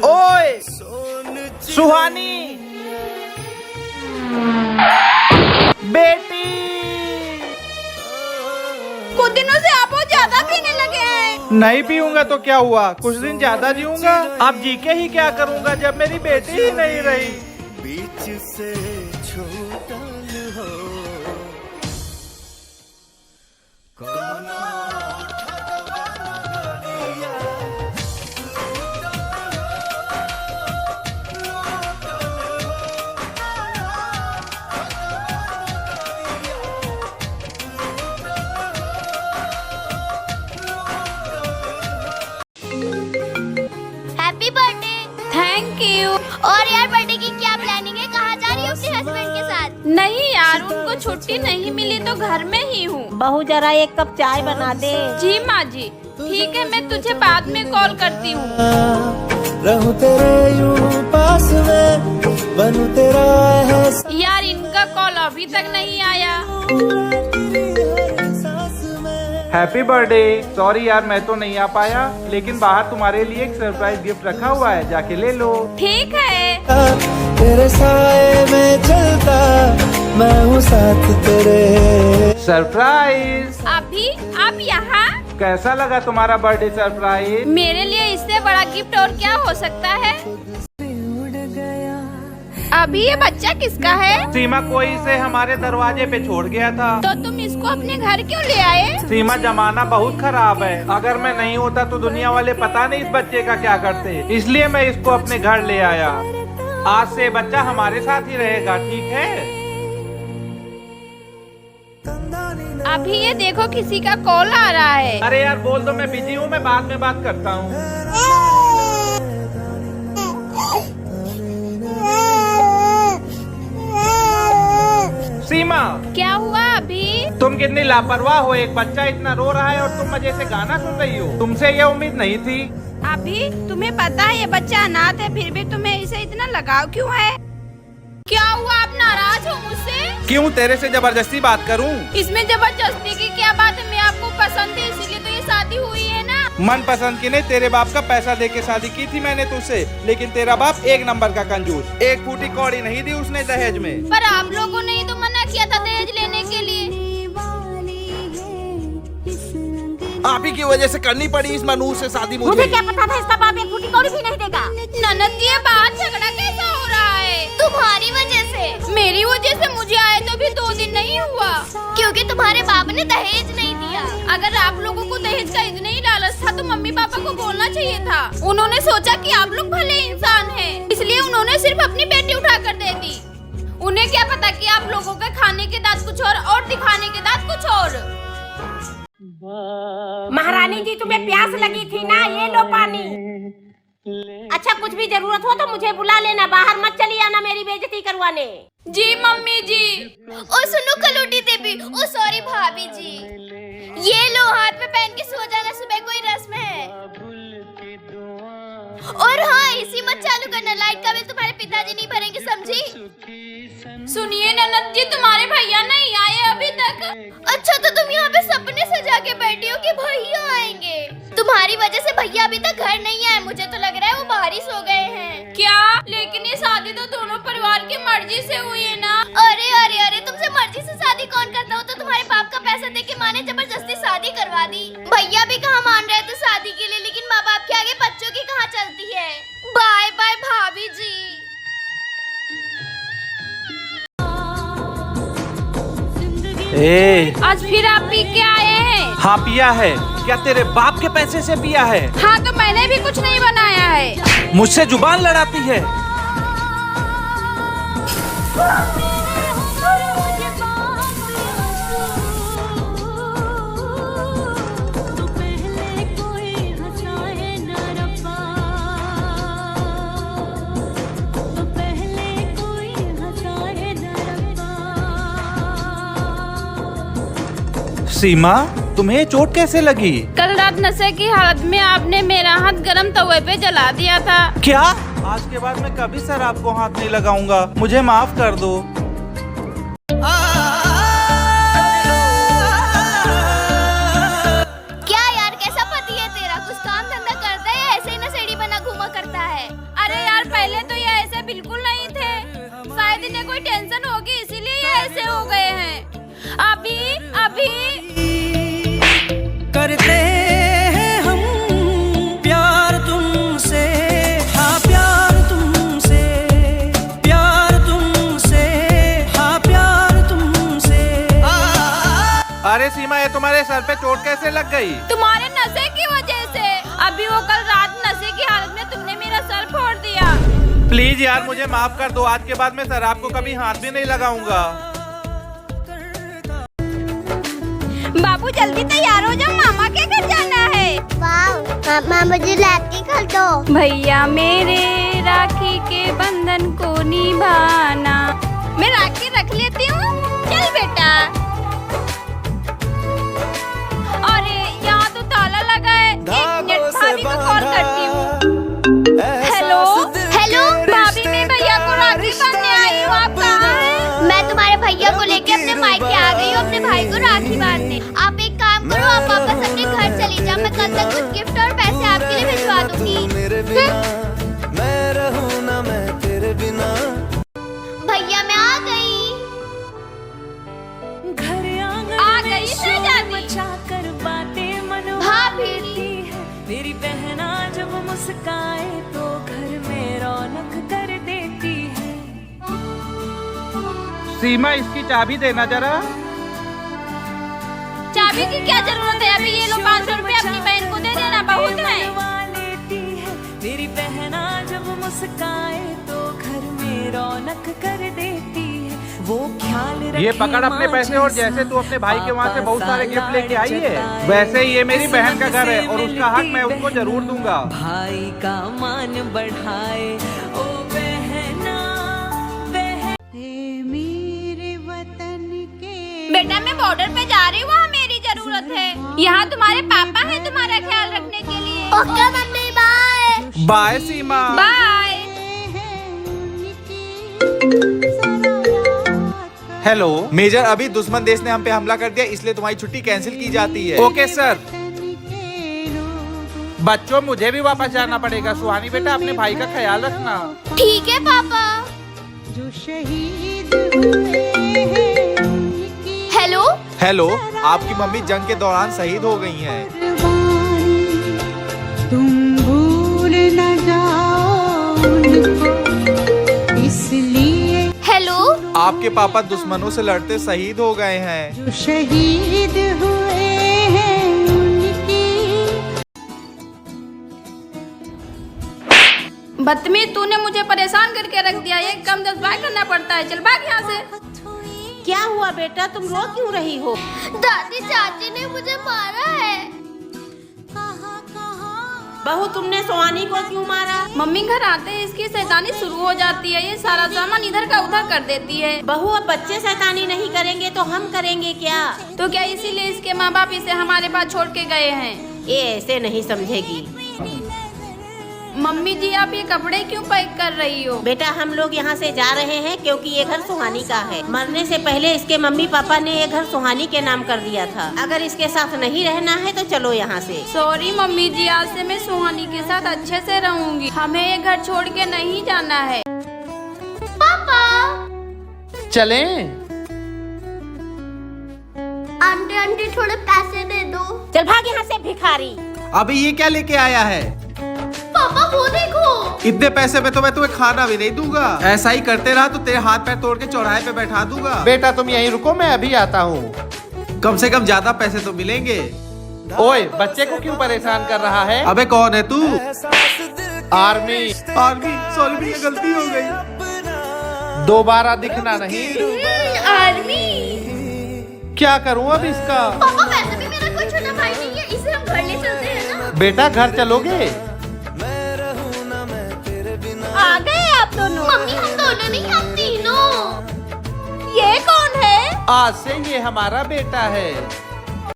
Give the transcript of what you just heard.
ओए सुहानी बेटी, कुछ दिनों से आप बहुत ज्यादा पीने लगे हैं। नहीं पीऊंगा तो क्या हुआ, कुछ दिन ज्यादा जीऊंगा। अब जी के ही क्या करूंगा जब मेरी बेटी ही नहीं रही। बीच से छूटल हो हैप्पी बर्थडे। Thank you. और यार बर्थडे की क्या प्लानिंग है, कहाँ जा रही हो अपने हस्बैंड के साथ? नहीं यार, उनको छुट्टी नहीं मिली तो घर में ही हूँ। बहू जरा एक कप चाय बना दे। जी माँ जी, ठीक है, मैं तुझे बाद में कॉल करती हूँ। रहूं तेरे यूं पास में, बनूं तेरा एहसास यार इनका कॉल अभी तक नहीं आया। Happy birthday. सॉरी यार मैं तो नहीं आ पाया, लेकिन बाहर तुम्हारे लिए एक सरप्राइज गिफ्ट रखा हुआ है, जाके ले लो। ठीक है। तेरे साए में चलता, मैं हूँ साथ तेरे। सरप्राइज। अभी आप यहाँ? कैसा लगा तुम्हारा बर्थडे सरप्राइज? मेरे लिए इससे बड़ा गिफ्ट और क्या हो सकता है? अभी ये बच्चा किसका है? सीमा कोई इसे हमारे दरवाजे पे छोड़ गया था। तो तुम इसको अपने घर क्यों ले आए? सीमा जमाना बहुत खराब है, अगर मैं नहीं होता तो दुनिया वाले पता नहीं इस बच्चे का क्या करते, इसलिए मैं इसको अपने घर ले आया। आज से बच्चा हमारे साथ ही रहेगा, ठीक है? अभी ये देखो किसी का कॉल आ रहा है। अरे यार बोल दो मैं बिजी हूँ, मैं बाद में बात करता हूँ। सीमा क्या हुआ अभी? तुम कितनी लापरवाह हो, एक बच्चा इतना रो रहा है और तुम मजे से गाना सुन रही हो। तुमसे ये उम्मीद नहीं थी। अभी तुम्हें पता है ये बच्चा अनाथ है, फिर भी तुम्हें इसे इतना लगाव क्यों है? क्या हुआ, आप नाराज हो मुझसे? क्यों, तेरे से जबरदस्ती बात करूं? इसमें जबरदस्ती की क्या बात है? मैं आपको पसंद है इसीलिए तो ये शादी हुई है ना। मन पसंद की नहीं, तेरे बाप का पैसा देके शादी की थी मैंने तुझसे, लेकिन तेरा बाप एक नंबर का कंजूस, एक फूटी कौड़ी नहीं दी उसने दहेज में। पर आप लोगों ने ही तो मना किया था दहेज लेने के लिए। आप ही की वजह से करनी पड़ी इस मनूर से शादी मुझे। मुझे क्या पता था इसका बाप एक फूटी कौड़ी भी नहीं देगा। ननद जी, ये बात झगड़ा कैसा हो रहा है? तुम्हारी वजह से। मेरी वजह से मुझे आए तो भी 2 दिन नहीं हुआ, क्योंकि तुम्हारे बाप ने दहेज नहीं दिया। अगर आप लोगों को दहेज का इतना ही लालच था तो मम्मी पापा को बोलना चाहिए था। उन्होंने सोचा कि आप लोग भले इंसान हैं, इसलिए उन्होंने सिर्फ अपनी बेटी उठा कर दे दी। उन्हें क्या पता कि आप लोगों के खाने के दांत कुछ और दिखाने के दांत कुछ और। महारानी जी तुम्हें प्यास लगी थी ना, ये लो पानी। अच्छा कुछ भी जरूरत हो तो मुझे बुला लेना, बाहर मत चली आना मेरी बेइज्जती करवाने। जी मम्मी जी। ओ सुनो कलोटी देवी, ओ सॉरी भाभी जी, ये लो हाथ में पहन के सो जाना, सुबह कोई रस्म है। और हाँ, एसी मत चालू करना, लाइट का बिल तुम्हारे पिताजी नहीं भरेंगे, समझी? सुनिए ननद जी, तुम्हारे भैया नहीं आए अभी तक। अच्छा तो तुम यहाँ पे सपने सजा के बैठी हो कि भैया आएंगे? तुम्हारी वजह से भैया अभी तक घर नहीं आए, मुझे तो लग रहा है वो बाहर ही सो गए हैं। क्या? लेकिन ये शादी तो दोनों परिवार की मर्जी से हुई है ना। अरे अरे अरे, तुमसे मर्जी से शादी कौन करता हो? तो तुम्हारे बाप का पैसा देके माँ ने जबरदस्ती शादी करवा दी। भैया भी कहाँ मान रहे थे शादी के लिए, लेकिन माँ बाप के आगे बच्चों की कहाँ चलती है। बाय बाय भाभी जी। आज फिर आप पी के आए हैं? हाँ पिया है। क्या तेरे बाप के पैसे से पिया है? हाँ तो मैंने भी कुछ नहीं बनाया है। मुझसे जुबान लड़ाती है। सीमा तुम्हें चोट कैसे लगी? कल रात नशे की हालत में आपने मेरा हाथ गरम तवे पे जला दिया था। क्या? आज के बाद मैं कभी शराब को हाथ नहीं लगाऊंगा, मुझे माफ कर दो। क्या यार, कैसा पति है तेरा? कुछ काम धंधा करता करते हैं हम प्यार तुमसे, हाँ प्यार तुमसे, प्यार तुमसे, हाँ प्यार तुमसे। अरे सीमा, ये तुम्हारे सर पे चोट कैसे लग गई? तुम्हारे नशे की वजह से। अभी वो कल रात नशे की हालत में तुमने मेरा सर फोड़ दिया। प्लीज यार, मुझे माफ कर दो। आज के बाद मैं शराब को कभी हाथ भी नहीं लगाऊंगा। बाबू जल्दी तैयार हो जाओ, मामा के घर जाना है। मामा मुझे राखी कर दो। भैया मेरे राखी के बंधन को निभाना। मैं राखी रख लेती हूँ, चल बेटा। अरे यहाँ तो ताला लगा है, एक मिनट भाभी को कॉल करती हूँ। हेलो हेलो भाभी, मैं भैया को राखी बांधने आई हूँ, आप कहाँ हैं? मैं तुम्हारे भैया को लेके अपने मायके आ गई हूँ अपने भाई को राखी बांधने। आप एक काम करो, आप वापस अपने घर चली जाओ। मैं कल तक कुछ गिफ्ट और पैसे आपके लिए भिजवा दूंगी। मेरे बिना मैं रहूं ना, मैं तेरे बिना। भैया मैं आ गई। आ गई शहजादी। भाभी मेरी बहना जब मुस्काए तो घर में रौनक कर देती है। सीमा, इसकी चाबी देना जरा। चाबी की क्या जरूरत है? अभी ये लो 500 रुपए अपनी बहन को दे देना, बहुत है। लेती है मेरी बहना जब मुस्काए तो घर में रौनक कर देती है। वो ख्याल ये पकड़ अपने पैसे, और जैसे तू अपने भाई के वहाँ से बहुत सारे गिफ्ट लेके आई है, वैसे ये मेरी बहन का घर है और उसका हक मैं उसको जरूर दूंगा। भाई का मान बढ़ाए ओ बहना, मेरे वतन के। बेटा मैं बॉर्डर पे जा रही हूँ, वहाँ मेरी जरूरत है। यहाँ तुम्हारे पापा है तुम्हारा ख्याल रखने के लिए। Okay mummy, bye. Bye Seema. Bye. Hello major, अभी दुश्मन देश ने हम पे हमला कर दिया, इसलिए तुम्हारी छुट्टी कैंसिल की जाती है। Okay sir. बच्चों, मुझे भी वापस जाना पड़ेगा। सुहानी बेटा, अपने भाई का ख्याल रखना। ठीक है पापा। जो शहीद हुए हैं हेलो हेलो, आपकी मम्मी जंग के दौरान शहीद हो गई हैं। तुम भूल न जाओ उनको, इसलिए हेलो आपके पापा दुश्मनों से लड़ते शहीद हो गए हैं। जो शहीद हुए हैं उनकी। बदतमीज, तूने मुझे परेशान करके रख दिया। एक कम 10 बार करना पड़ता है। चल भाग यहाँ से। क्या हुआ बेटा, तुम रो क्यों रही हो? दादी चाची ने मुझे मारा है। बहू, तुमने सुहानी को क्यों मारा? मम्मी घर आते ही इसकी शैतानी शुरू हो जाती है। ये सारा सामान इधर का उधर कर देती है। बहू, अब बच्चे शैतानी नहीं करेंगे तो हम करेंगे क्या? तो क्या इसीलिए इसके माँ बाप इसे हमारे पास छोड़ के गए हैं? ये ऐसे नहीं समझेगी। मम्मी जी, आप ये कपड़े क्यों पैक कर रही हो? बेटा, हम लोग यहाँ से जा रहे हैं क्योंकि ये घर सुहानी का है। मरने से पहले इसके मम्मी पापा ने ये घर सुहानी के नाम कर दिया था। अगर इसके साथ नहीं रहना है तो चलो यहाँ से। सॉरी मम्मी जी, आज से मैं सुहानी के साथ अच्छे से रहूंगी। हमें ये घर छोड़ के नहीं जाना है। पापा चलें? आंटी आंटी थोड़े पैसे दे दो। चल भाग यहाँ से भिखारी। अभी ये क्या लेके आया है? पापा वो देखो। इतने पैसे में तो मैं तुम्हें खाना भी नहीं दूंगा। ऐसा ही करते रहा तो तेरे हाथ पैर तोड़ के चौराहे पे बैठा दूंगा। बेटा तुम यहीं रुको, मैं अभी आता हूँ। कम से कम ज्यादा पैसे तो मिलेंगे। ओए, बच्चे को क्यों परेशान कर रहा है? अबे कौन है तू? आर्मी। आर्मी, सॉरी भैया, गलती हो गई। दोबारा दिखना नहीं। आर्मी। क्या करूँ अब इसका? पापा वैसे भी मेरा कोई छोटा भाई नहीं है, इसे हम घर ले चलते हैं ना। बेटा घर चलोगे? आ गए आप दोनों? मम्मी हम दोनों नहीं, हम तीनों। ये कौन है? आज से ये हमारा बेटा है।